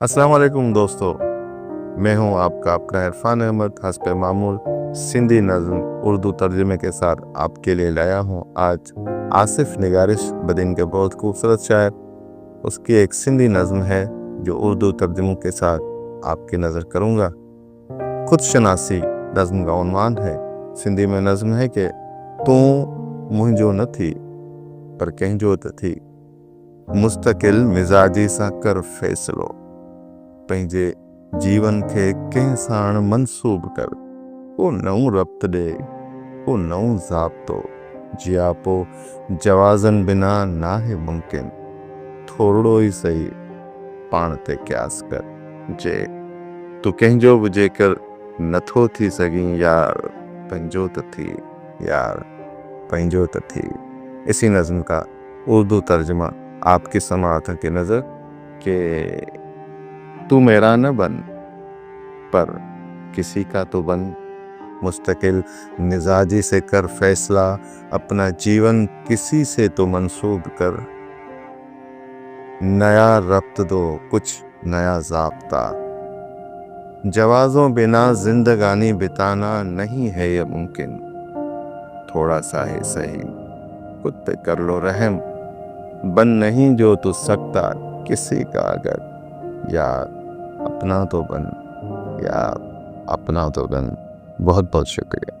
अस्सलाम वालेकुम दोस्तों, मैं हूं आपका अपना इरफान अहमद हस्ब मामूल सिंधी नज़्म उर्दू तर्जुमे के साथ आपके लिए लाया हूं। आज आसिफ निगारिश बदिन के बहुत खूबसूरत शायर, उसकी एक सिंधी नज़्म है जो उर्दू तर्जुमों के साथ आपकी नज़र करूंगा। खुद शनासी नज़्म का उन्वान है। सिंधी में नज़्म है कि तू मुंहिंजो न थी पर कंहिंजो त थी, मुस्तकिल मिजाजी सां कर फ़ैसिलो, पंहिंजे जीवन खे कंहिं साण मंसूब कर, को नओं रब्त ॾे, को नओं ज़ाब्तो, जियापो जवाज़न बिना नाहे मुमकिन, थोरो ई सही पाण ते क़यास कर, जे तू कंहिंजो बि जेकर नथो थी सघीं यार, पंहिंजो त थी यार, पंहिंजो त थी। इसी नज़्म का उर्दू तर्जुमा आपकी समाअत की नज़र के तू मेरा न बन पर किसी का तो बन, मुस्तकिल मिजाजी से कर फैसला, अपना जीवन किसी से तो मंसूब कर, नया रब्त दो कुछ नया ज़ाब्ता, जवाज़ों बिना जिंदगानी बिताना नहीं है ये मुमकिन, थोड़ा सा ही सही खुद पे कर लो रहम, बन नहीं जो तू सकता किसी का अगर, यार अपना तो बन, यार अपना तो बन। बहुत बहुत शुक्रिया।